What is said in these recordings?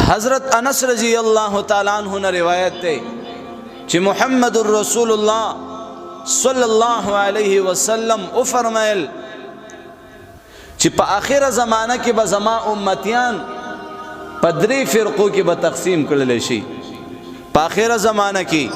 حضرت انس رضی اللہ تعالیٰ عنہ نے روایت تے کہ محمد الرسول اللہ صلی اللہ علیہ وسلم او فرمائل کہ پا آخر زمانہ کی با زما امتیان پا دری فرقو کی با تقسیم کرلے شی. پا آخر زمانہ کی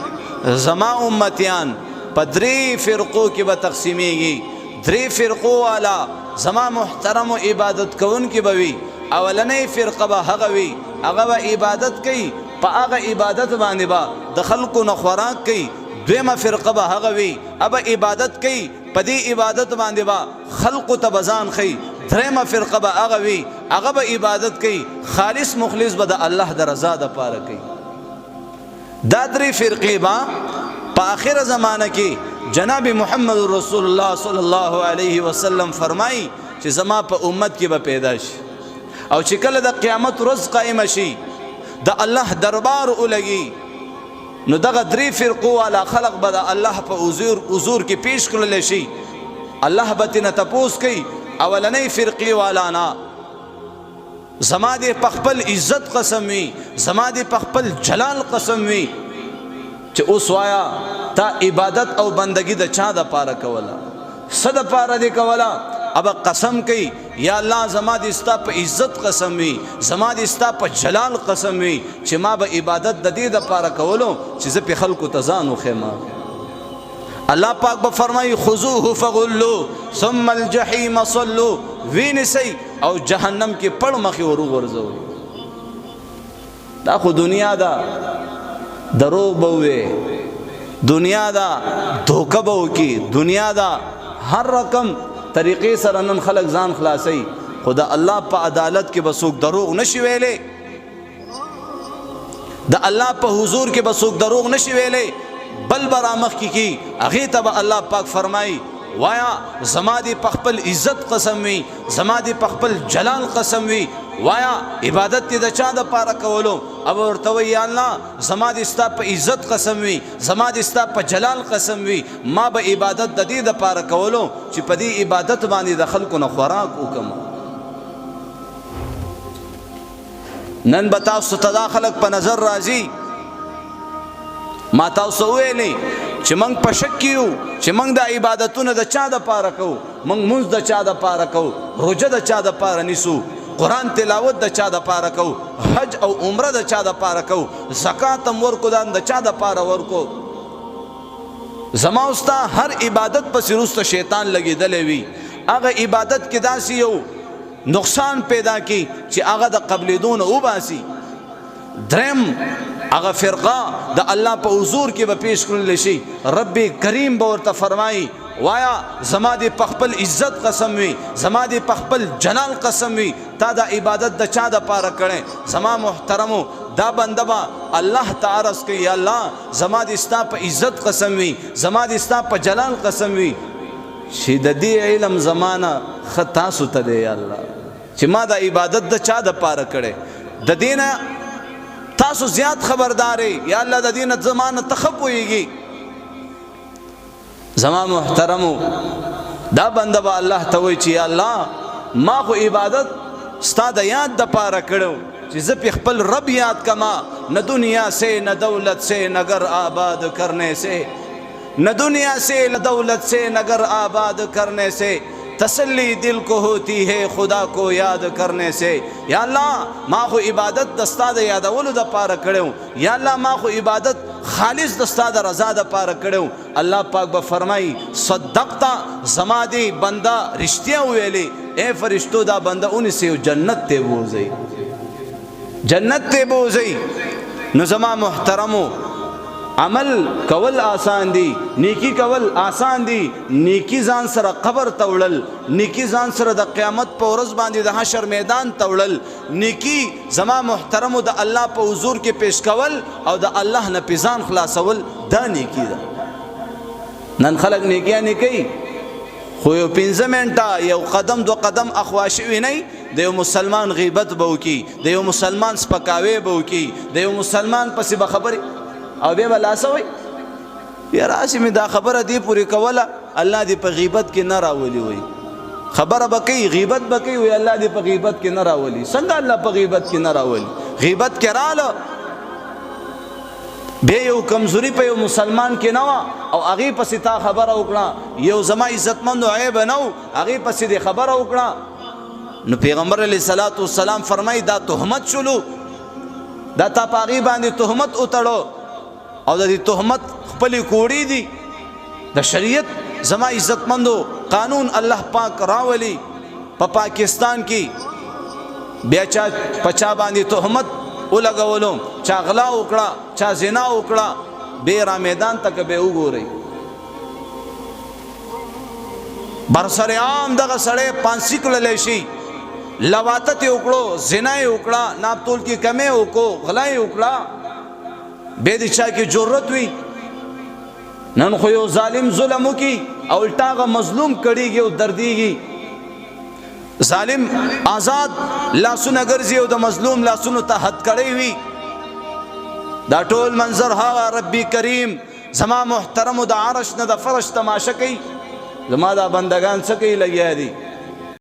زما امتیان پا دری فرقو کی با تقسیمی گی. دری فرقو والا زما محترم و عبادت کون کی بوی. اولنی فرقه با هغوی اغا با عبادت کی پا اغا عبادت باندی با دخلقو نخوراک کی. دویمه فرقه با هغوی ابا عبادت کی پا دی عبادت باندی با خلقو تبزان خی. درم فرقه با اغوی اغا با عبادت کی خالص مخلص با دا اللہ دا رضا دا پارا کی. دا دری فرقی با پا آخر زمانہ کی جناب محمد رسول اللہ صلی اللہ علیہ وسلم فرمائی چی زما پا امت کی با پیدا شی او چی کل دا قیامت روز قائم شی دا اللہ دربار اولگی نو دا دری فرقو والا خلق با دا اللہ پا حضور کی پیش کرلے شی. اللہ بتینا تپوس کی اولنی فرقی والا نا زما دی پخپل عزت قسم وی زما دی پخپل جلال قسم وی چی اس وایا تا عبادت او بندگی دا چا دا پارا کولا صد پارا دی کولا. اب قسم کی یا اللہ زما دی استا پا عزت قسم وی زما دی استا پا جلال قسم وی چی ما با عبادت دا دی دا پارا کولو چی زپی خلقو تزانو خیمہ. اللہ پاک با فرمائی خضوه فغلو ثم الجحیم صلو وین سی او جہنم کی پڑ مخی ورو ورزو. دا خود دنیا دا دروغ بوئے دنیا دا دھوکہ بو کی دنیا دا ہر رقم طریقے سرنن خلق زان خلاصی. خدا اللہ پا عدالت کے بسوک دروغ نشی ویلے دا اللہ پا حضور کے بسوک دروغ نشی ویلے بل برامخ کی اغیطہ با اللہ پاک فرمائی وایا زما دی پخپل عزت قسم وی زما دی پخپل جلال قسم وی وایا عبادت تی دا چا دا پارا کولو. اب ورطوی یا اللہ زما دی استا پا عزت قسم وی زما دی استا پا جلال قسم وی ما با عبادت دا دی دا پارا کولو چی پا دی عبادت باندی دا خلقو نخوراک اوکم. نن بتاو ستدا خلق پا نظر رازی ما تاسو ویلی چې منگ پشکیو چې منگ دا عبادتون دا چا دا پارا کو منگ منز دا چا دا پارا کو روجه دا چا دا پارا نیسو قرآن تلاوت دا چا دا پارا کو حج او عمره دا چا دا پارا کو زکاتم ورکو دا چا دا پارا ورکو. زما استا ہر عبادت پس روست شیطان لگی دلوی آغا عبادت کی دا سی یو نقصان پیدا کی چی آغا دا قبلیدون او باسی. درم اغا فرقہ دا اللہ پا حضور کی با پیش کرن شی رب کریم باورتا فرمائی وایا زما دی پخپل عزت قسم وی زما دی پخپل جلال قسم وی تا دا عبادت دا چا دا پارا کریں. زما محترمو دا بندبا اللہ تعارض کی یا اللہ زما دی استا پا عزت قسم وی زما دی استا پا جلال قسم وی چی دا دی علم زمانہ خطاسو تا دے یا اللہ چی ما دا عبادت دا چا دا پارا کرے دا دینا تاسو زیاد خبردارے یا اللہ دا دین زمان تخب ہوئی گی. زمان محترمو دا بندہ با اللہ توئی چی یا اللہ ما خو عبادت ستا دا یاد دا پارا کرو چی زپی خپل رب یاد کما نہ دنیا سے نہ دولت سے نہ گھر آباد کرنے سے نہ دنیا سے نہ دولت سے نہ گھر آباد کرنے سے تسلی دل کو ہوتی ہے خدا کو یاد کرنے سے. یا اللہ ما خو عبادت دستا دا یادولو دا پارا کرو یا اللہ ما خو عبادت خالص دستا دا رضا دا پارا کرو. اللہ پاک با فرمائی صدقتا زما دی بندہ رشتیاں ہوئے لے اے فرشتو دا بندہ ان سے جنت تے بوزئی جنت تے بوزئی. نو زما محترمو عمل کول آسان دی نیکی کول آسان دی نیکی زان سر قبر توڑل نیکی زان سر دا قیامت پا ورز باندی دا حشر میدان توڑل نیکی زما محترم دا اللہ پا حضور کے پیش کول او دا اللہ نا پیزان خلاصول دا نیکی دا. نن خلق نیکیاں نیکی خویو 15 منٹا یو قدم دو قدم اخواشوی نہیں دا یو مسلمان غیبت بو کی دا یو مسلمان سپکاوے بو کی دا یو مسلمان پسی بخبری او بے بلاسا ہوئی یا راسی میں دا خبر دی پوری کولا اللہ دی پا غیبت کی نہ راولی ہوئی خبر بکی غیبت بکی ہوئی اللہ دی پا غیبت کی نہ راولی سنگا اللہ پا غیبت کی نہ راولی غیبت کې رااله بیا یو کمزوري په یو مسلمان کې نه وه او هغې پسې تا خبره وکړه یو زما عزتمندو عیب نه و هغې پسې دې خبره وکړه نو پیغمبر علیه الصلاة والسلام فرمایي دا تهمت شلو دا تا په هغې باندې تهمت وتړو او د دې تهمت خپلې کوړې دي د شریعت زما عزتمندو قانون الله پاک راولي په پاکستان کې بیا چا پچا باندې تهمت ولګولو چا غلا وکړه چا زنا وکړه به را میدان تک به وګورئ برسر عام دغه سړی پانسی کړلی شي لواطت یې وکړو زنا یې وکړه ناپتول کې کمې وکړو غلا یې وکړه به د چا کې جرأت وي نن خو یو ظالم ظلم وکړي او الټا هغه مظلوم کړيږي او درديږي ظالم آزاد لاسونه ګرځي او د مظلوم لاسونو ته حد کړی وي دا ټول منظر هغه ربي کریم زما محترم د عرش نه د فرش تماشه کوي زما دا بندگان څه کوي لګیا دي